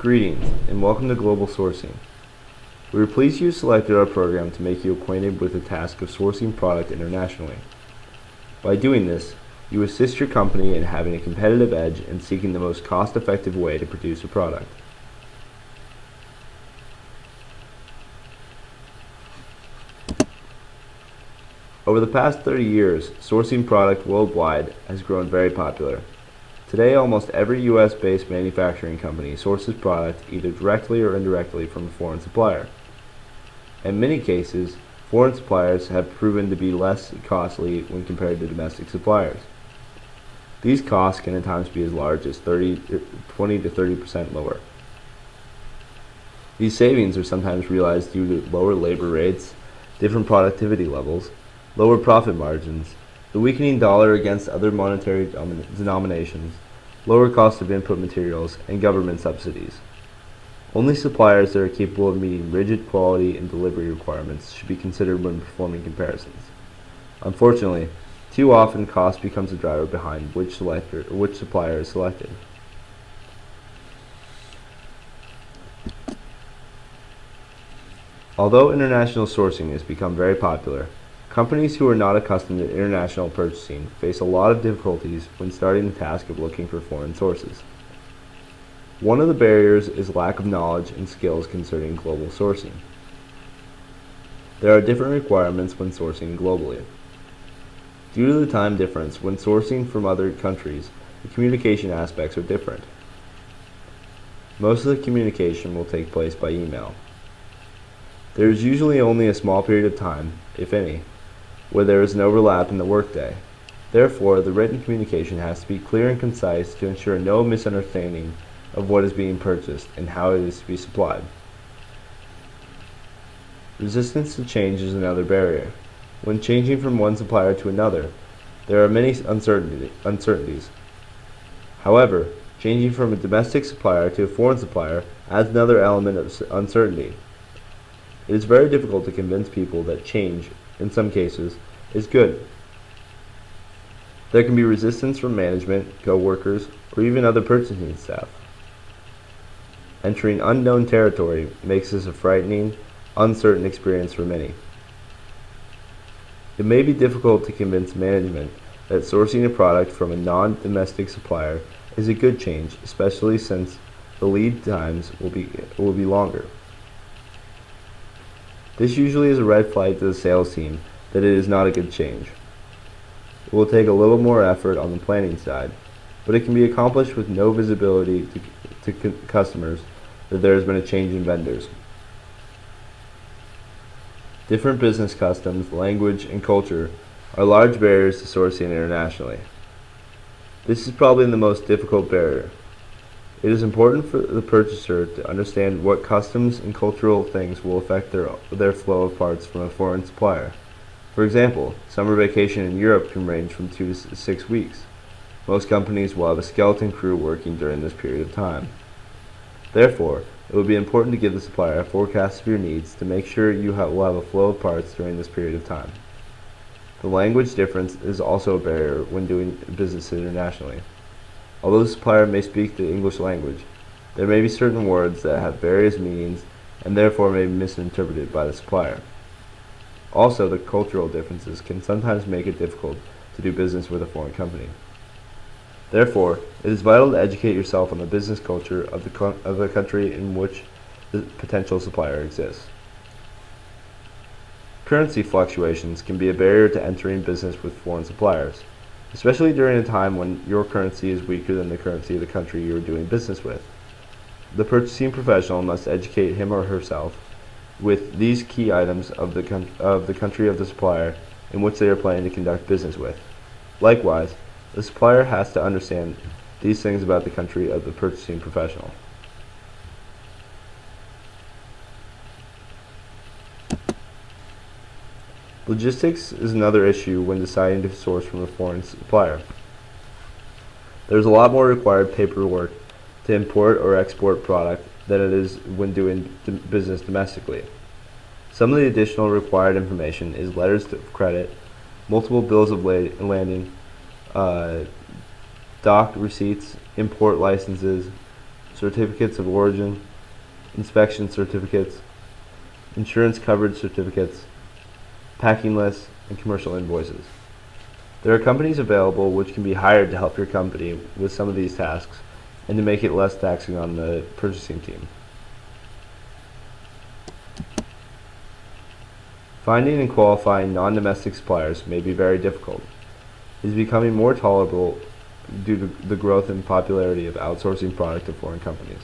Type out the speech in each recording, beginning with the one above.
Greetings, and welcome to Global Sourcing. We are pleased you selected our program to make you acquainted with the task of sourcing product internationally. By doing this, you assist your company in having a competitive edge and seeking the most cost-effective way to produce a product. Over the past 30 years, sourcing product worldwide has grown very popular. Today, almost every U.S.-based manufacturing company sources product either directly or indirectly from a foreign supplier. In many cases, foreign suppliers have proven to be less costly when compared to domestic suppliers. These costs can at times be as large as 20 to 30% lower. These savings are sometimes realized due to lower labor rates, different productivity levels, lower profit margins, the weakening dollar against other monetary denominations, lower cost of input materials, and government subsidies. Only suppliers that are capable of meeting rigid quality and delivery requirements should be considered when performing comparisons. Unfortunately, too often cost becomes a driver behind which supplier is selected. Although international sourcing has become very popular, companies who are not accustomed to international purchasing face a lot of difficulties when starting the task of looking for foreign sources. One of the barriers is lack of knowledge and skills concerning global sourcing. There are different requirements when sourcing globally. Due to the time difference when sourcing from other countries, the communication aspects are different. Most of the communication will take place by email. There is usually only a small period of time, if any, where there is an overlap in the workday. Therefore, the written communication has to be clear and concise to ensure no misunderstanding of what is being purchased and how it is to be supplied. Resistance to change is another barrier. When changing from one supplier to another, there are many uncertainties. However, changing from a domestic supplier to a foreign supplier adds another element of uncertainty. It is very difficult to convince people that change, in some cases, is good. There can be resistance from management, co-workers, or even other purchasing staff. Entering unknown territory makes this a frightening, uncertain experience for many. It may be difficult to convince management that sourcing a product from a non-domestic supplier is a good change, especially since the lead times will be longer. This usually is a red flag to the sales team that it is not a good change. It will take a little more effort on the planning side, but it can be accomplished with no visibility to customers that there has been a change in vendors. Different business customs, language, and culture are large barriers to sourcing internationally. This is probably the most difficult barrier. It is important for the purchaser to understand what customs and cultural things will affect their flow of parts from a foreign supplier. For example, summer vacation in Europe can range from 2 to 6 weeks. Most companies will have a skeleton crew working during this period of time. Therefore, it will be important to give the supplier a forecast of your needs to make sure you will have a flow of parts during this period of time. The language difference is also a barrier when doing business internationally. Although the supplier may speak the English language, there may be certain words that have various meanings and therefore may be misinterpreted by the supplier. Also, the cultural differences can sometimes make it difficult to do business with a foreign company. Therefore, it is vital to educate yourself on the business culture of the country in which the potential supplier exists. Currency fluctuations can be a barrier to entering business with foreign suppliers, especially during a time when your currency is weaker than the currency of the country you are doing business with. The purchasing professional must educate him or herself with these key items of the country of the supplier in which they are planning to conduct business with. Likewise, the supplier has to understand these things about the country of the purchasing professional. Logistics is another issue when deciding to source from a foreign supplier. There is a lot more required paperwork to import or export product than it is when doing business domestically. Some of the additional required information is letters of credit, multiple bills of lading, dock receipts, import licenses, certificates of origin, inspection certificates, insurance coverage certificates, packing lists, and commercial invoices. There are companies available which can be hired to help your company with some of these tasks and to make it less taxing on the purchasing team. Finding and qualifying non-domestic suppliers may be very difficult. It is becoming more tolerable due to the growth and popularity of outsourcing product to foreign companies.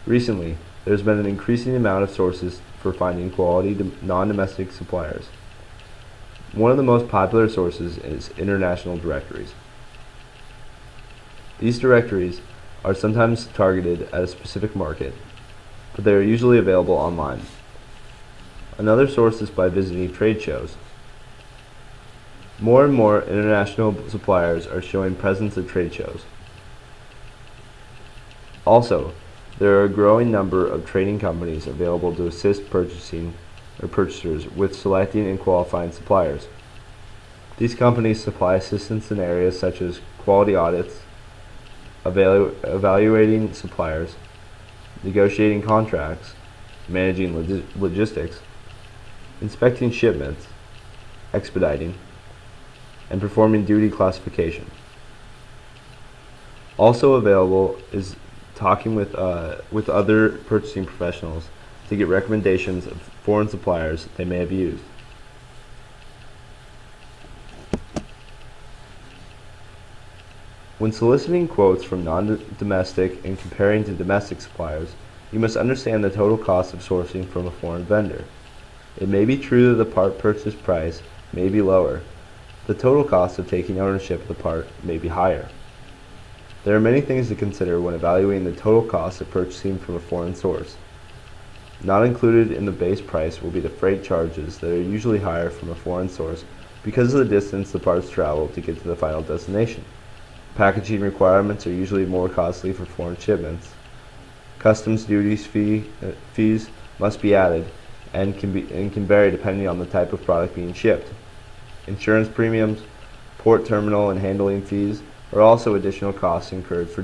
Recently, there has been an increasing amount of sources for finding quality non-domestic suppliers. One of the most popular sources is international directories. These directories are sometimes targeted at a specific market, but they are usually available online. Another source is by visiting trade shows. More and more international suppliers are showing presence at trade shows. Also, there are a growing number of trading companies available to assist purchasers with selecting and qualifying suppliers. These companies supply assistance in areas such as quality audits, evaluating suppliers, negotiating contracts, managing logistics, inspecting shipments, expediting, and performing duty classification. Also available is talking with other purchasing professionals to get recommendations of foreign suppliers they may have used. When soliciting quotes from non-domestic and comparing to domestic suppliers, you must understand the total cost of sourcing from a foreign vendor. It may be true that the part purchase price may be lower. The total cost of taking ownership of the part may be higher. There are many things to consider when evaluating the total cost of purchasing from a foreign source. Not included in the base price will be the freight charges that are usually higher from a foreign source because of the distance the parts travel to get to the final destination. Packaging requirements are usually more costly for foreign shipments. Customs duties fees must be added and can vary depending on the type of product being shipped. Insurance premiums, port terminal and handling fees are also additional costs incurred for